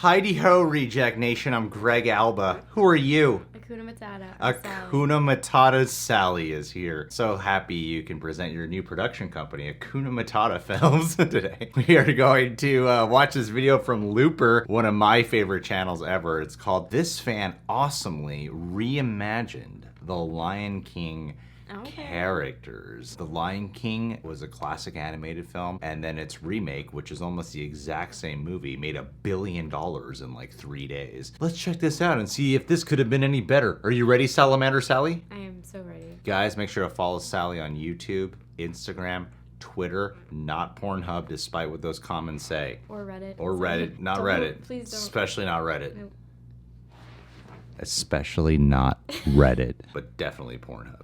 Heidi-ho, Reject Nation. I'm Greg Alba. Who are you? Hakuna Matata. Hakuna Matata Sally is here. So happy you can present your new production company, Hakuna Matata Films, today. We are going to watch this video from Looper, one of my favorite channels ever. It's called This Fan Awesomely Reimagined the Lion King characters. The Lion King was a classic animated film, and then its remake, which is almost the exact same movie, made $1 billion in like 3 days. Let's check this out and see if this could have been any better. Are you ready, Salamander Sally? I am so ready. Guys, make sure to follow Sally on YouTube, Instagram, Twitter, not Pornhub, despite what those comments say. Or Reddit. Or Reddit. Not Reddit. Please don't. Especially not Reddit. Nope. Especially not Reddit. But definitely Pornhub.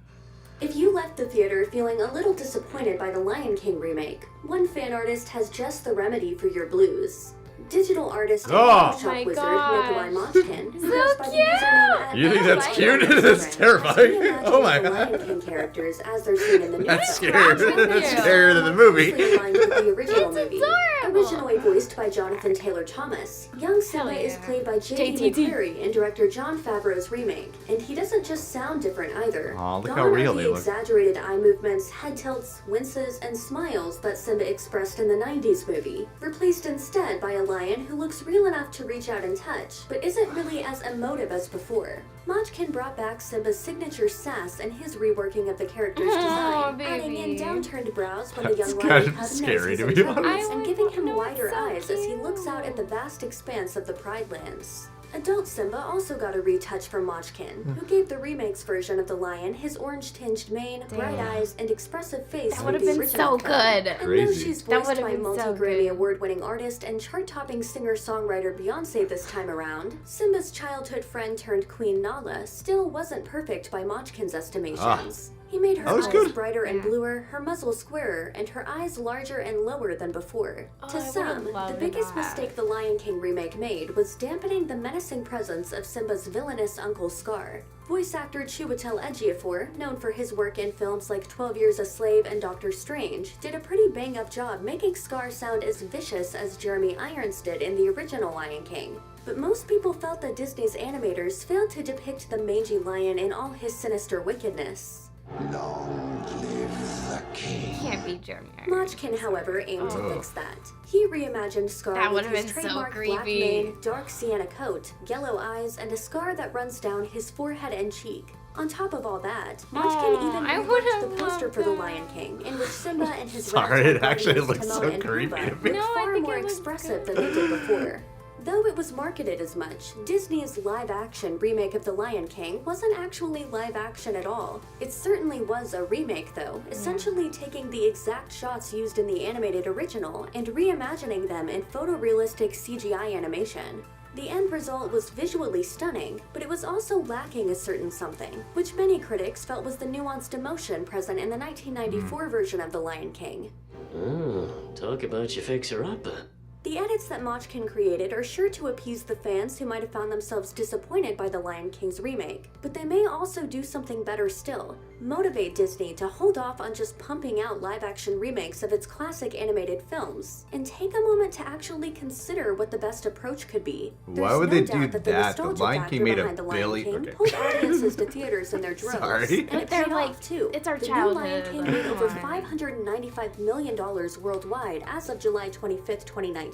If you left the theater feeling a little disappointed by the Lion King remake, one fan artist has just the remedy for your blues. Digital artist and Photoshop wizard Nikolai Mochkin, who goes by the username You think that's cute? That's terrifying. Oh my god. Lion King characters as they're seen in the new That's film. scary. That's scarier than the movie. Closely aligned with the original movie. adorable. Originally voiced by Jonathan Taylor Thomas, young Simba is played by J.D. McCreary in director Jon Favreau's remake, and he doesn't just sound different either. Aw, look Gone how are real the they look. exaggerated eye movements, head tilts, winces, and smiles that Simba expressed in the 90s movie, replaced instead by a lion who looks real enough to reach out and touch, but isn't really as emotive as before. Mochkin brought back Simba's signature sass and his reworking of the character's design, adding in downturned brows when the young lion has scary, to noses be and toes, honest. and giving him No, it's wider so eyes as he cute. looks out at the vast expanse of the Pride Lands. Adult Simba also got a retouch from Mochkin, who gave the remake's version of the lion his orange-tinged mane, bright eyes, and expressive face That from would have the been original so film. good. And though Crazy. she's That voiced would've by been so multi-Grammy good. award-winning artist and chart-topping singer-songwriter Beyonce this time around, Simba's childhood friend turned Queen Nala still wasn't perfect by Mochkin's estimations. He made her That was eyes good. brighter and Yeah. bluer, her muzzle squarer, and her eyes larger and lower than before. Oh, To I would've some, the loved biggest that. mistake the Lion King remake made was dampening the menacing presence of Simba's villainous Uncle Scar. Voice actor Chiwetel Ejiofor, known for his work in films like 12 Years a Slave and Doctor Strange, did a pretty bang-up job making Scar sound as vicious as Jeremy Irons did in the original Lion King. But most people felt that Disney's animators failed to depict the mangy lion in all his sinister wickedness. Long live the king. Can't be Jeremy Irons. Mochkin, however, aimed to fix that. He reimagined Scar That with would've his been so trademark black creepy. mane, dark sienna coat, yellow eyes, and a scar that runs down his forehead and cheek. On top of all that, Mochkin Aw, even I reworked would've the poster loved for The that. Lion King, in which Simba and his Sorry, ragtag it actually buddies, looks so Timon and creepy Pumbaa, to me. look No, I far think more it looks expressive good. than they did before. Though it was marketed as much, Disney's live-action remake of The Lion King wasn't actually live-action at all. It certainly was a remake, though, essentially taking the exact shots used in the animated original and reimagining them in photorealistic CGI animation. The end result was visually stunning, but it was also lacking a certain something, which many critics felt was the nuanced emotion present in the 1994 version of The Lion King. Oh, talk about your fixer-upper. The edits that Mochkin created are sure to appease the fans who might have found themselves disappointed by The Lion King's remake, but they may also do something better still, motivate Disney to hold off on just pumping out live-action remakes of its classic animated films, and take a moment to actually consider what the best approach could be. Why There's would no they doubt do that? The that? The nostalgia Lion factor King made a behind The Lion billion- King okay. pulled audiences to theaters in their droves, Sorry. and it They're paid like, off too. it's our The new Lion childhood, King like, made over come on. $595 million worldwide as of July 25th, 2019.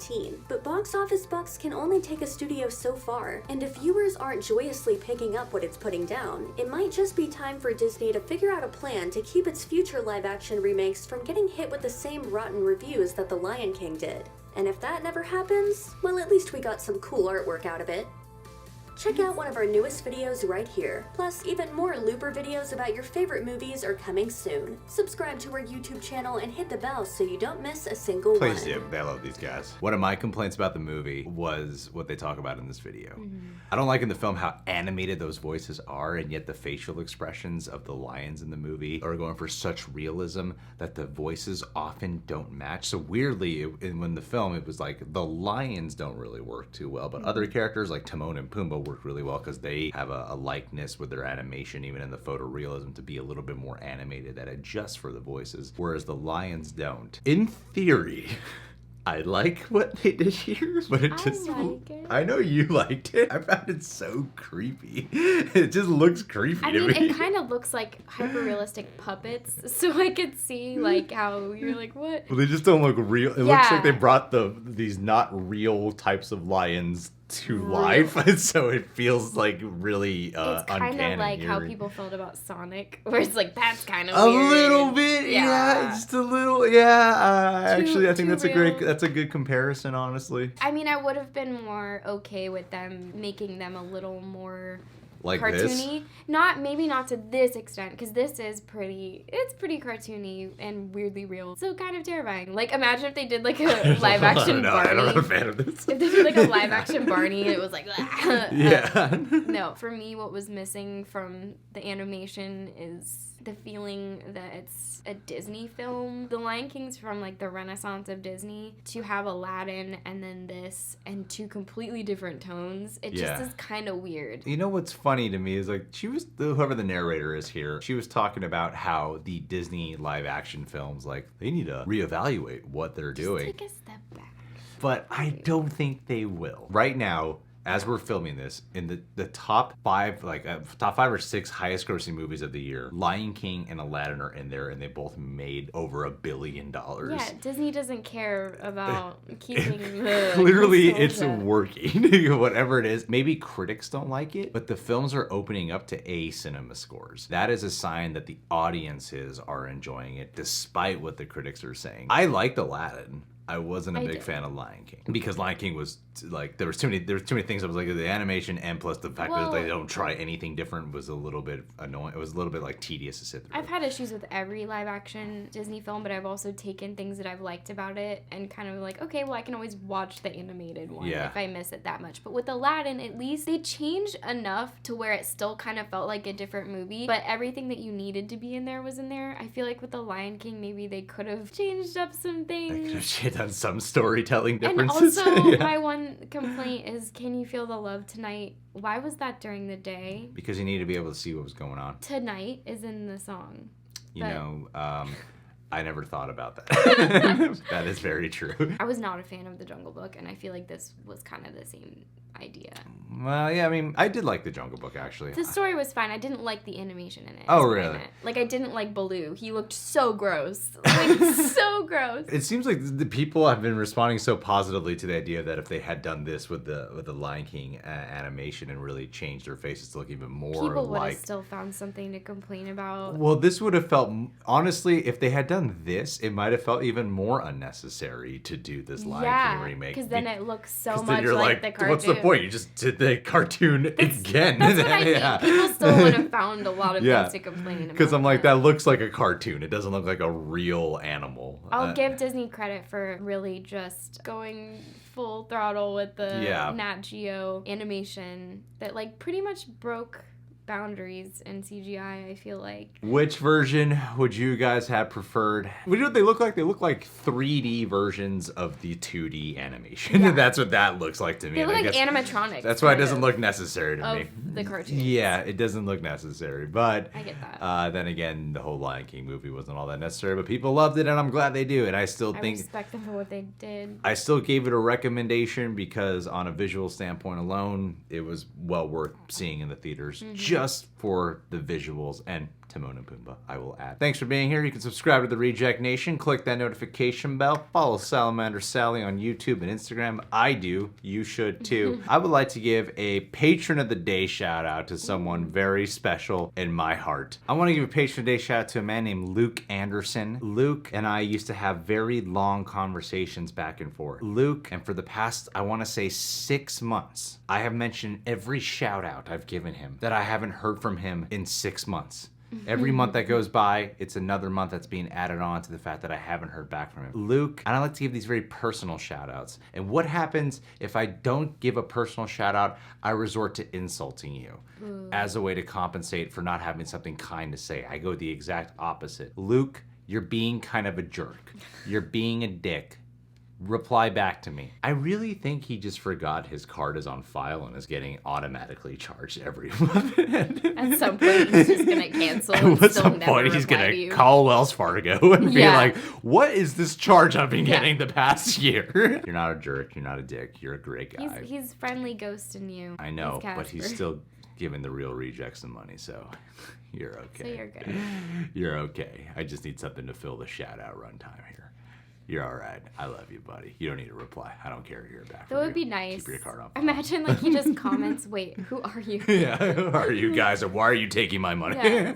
But box office bucks can only take a studio so far, and if viewers aren't joyously picking up what it's putting down, it might just be time for Disney to figure out a plan to keep its future live-action remakes from getting hit with the same rotten reviews that The Lion King did. And if that never happens, well, at least we got some cool artwork out of it. Check out one of our newest videos right here. Plus, even more Looper videos about your favorite movies are coming soon. Subscribe to our YouTube channel and hit the bell so you don't miss a single one. Please do. I love these guys. One of my complaints about the movie was what they talk about in this video. I don't like in the film how animated those voices are, and yet the facial expressions of the lions in the movie are going for such realism that the voices often don't match. So weirdly, when the film, it was like the lions don't really work too well, but other characters like Timon and Pumbaa work really well because they have a likeness with their animation, even in the photorealism, to be a little bit more animated that adjusts for the voices, whereas the lions don't. In theory, I like what they did here, but it just... like it. I know you liked it. I found it so creepy. It just looks creepy I to mean, me. it kind of looks like hyper-realistic puppets, so I could see, like, how you're like, what? Well, they just don't look real. It looks like they Yeah. brought these not real types of lions to Real. life, and so it feels like really It's kind uncanny. of like how eerie. people felt about Sonic, where it's like, that's kind of A weird. little bit, yeah, just a little, yeah. Actually, I think too that's real. that's a good comparison, honestly. I mean, I would have been more okay with them making them a little more Like cartoony. Maybe not to this extent, because this is pretty cartoony and weirdly real. So kind of terrifying. Like, imagine if they did like a live action no, Barney. I'm not a fan of this. If they did like a live action Barney and it was like, Yeah. no, for me, what was missing from the animation is the feeling that it's a Disney film. The Lion King's from like the Renaissance of Disney. To have Aladdin and then this and two completely different tones, it Yeah. just is kind of weird. You know what's funny to me is like whoever the narrator is here, she was talking about how the Disney live action films, like, they need to reevaluate what they're doing. Take a step back. But I don't think they will. Right now, as we're filming this, in the top five or six highest grossing movies of the year, Lion King and Aladdin are in there, and they both made over $1 billion. Yeah, Disney doesn't care about keeping the Clearly, it's nostalgia. working. Whatever it is. Maybe critics don't like it, but the films are opening up to A cinema scores. That is a sign that the audiences are enjoying it, despite what the critics are saying. I liked Aladdin. I wasn't a big fan of Lion King because Lion King was like there was too many things that was like the animation and plus the fact that they don't try anything different was a little bit annoying. It was a little bit like tedious to sit through. I've had issues with every live action Disney film, but I've also taken things that I've liked about it and kind of like, okay, well, I can always watch the animated one if I miss it that much. But with Aladdin, at least they changed enough to where it still kind of felt like a different movie, but everything that you needed to be in there was in there. I feel like with the Lion King, maybe they could have changed up some things. They could have done some storytelling And differences. also, my one complaint is, can you feel the love tonight? Why was that during the day? Because you need to be able to see what was going on. Tonight is in the song. I never thought about that. That is very true. I was not a fan of The Jungle Book, and I feel like this was kind of the same idea. Well, yeah, I mean, I did like The Jungle Book, actually. The story was fine. I didn't like the animation in it. Oh, is what I really? meant. Like, I didn't like Baloo. He looked so gross. Like, so gross. It seems like the people have been responding so positively to the idea that if they had done this with the Lion King animation and really changed their faces to look even more People would like... have still found something to complain about. Well, this would have felt... Honestly, if they had done this, it might have felt even more unnecessary to do this Lion King remake. because then it looks so 'cause then much you're like the cartoon. what's the point? You just did the cartoon again. That's what I think. Yeah. People still would have found a lot of things to complain about. Because I'm like, that looks like a cartoon. It doesn't look like a real animal. I'll give Disney credit for really just going full throttle with the Nat Geo animation that like pretty much broke boundaries in CGI, I feel like. Which version would you guys have preferred? You know what they look like? They look like 3D versions of the 2D animation. Yeah. That's what that looks like to me. They And look I like guess animatronics. that's why it doesn't look necessary to me. The cartoon. Yeah, it doesn't look necessary. But I get that. then again, the whole Lion King movie wasn't all that necessary, but people loved it, and I'm glad they do. And I still I think respect them for what they did. I still gave it a recommendation because on a visual standpoint alone, it was well worth seeing in the theaters just for the visuals and Timon and Pumbaa, I will add. Thanks for being here. You can subscribe to the Reject Nation, click that notification bell, follow Salamander Sally on YouTube and Instagram. I do. You should too. I would like to give a Patron of the Day shout out to someone very special in my heart. I want to give a Patron of the Day shout out to a man named Luke Anderson. Luke and I used to have very long conversations back and forth. Luke, and for the past, I want to say 6 months, I have mentioned every shout out I've given him that I haven't heard from him in 6 months. Every month that goes by, it's another month that's being added on to the fact that I haven't heard back from him. Luke, and I like to give these very personal shout outs. And what happens if I don't give a personal shout out? I resort to insulting you as a way to compensate for not having something kind to say. I go the exact opposite. Luke, you're being kind of a jerk. You're being a dick. reply back to me. I really think he just forgot his card is on file and is getting automatically charged every month. At some point, he's just gonna cancel. At some point, he's gonna call Wells Fargo and be like, "What is this charge I've been getting the past year?" You're not a jerk. You're not a dick. You're a great guy. He's friendly ghosting you. I know, but he's still giving the real rejects some money, so you're okay. So you're good. You're okay. I just need something to fill the shout out runtime here. You're all right. I love you, buddy. You don't need to reply. I don't care to hear back. That would be nice. Keep your card on. Imagine like he just comments, "Wait, who are you?" Yeah, who are you guys, and why are you taking my money? Yeah.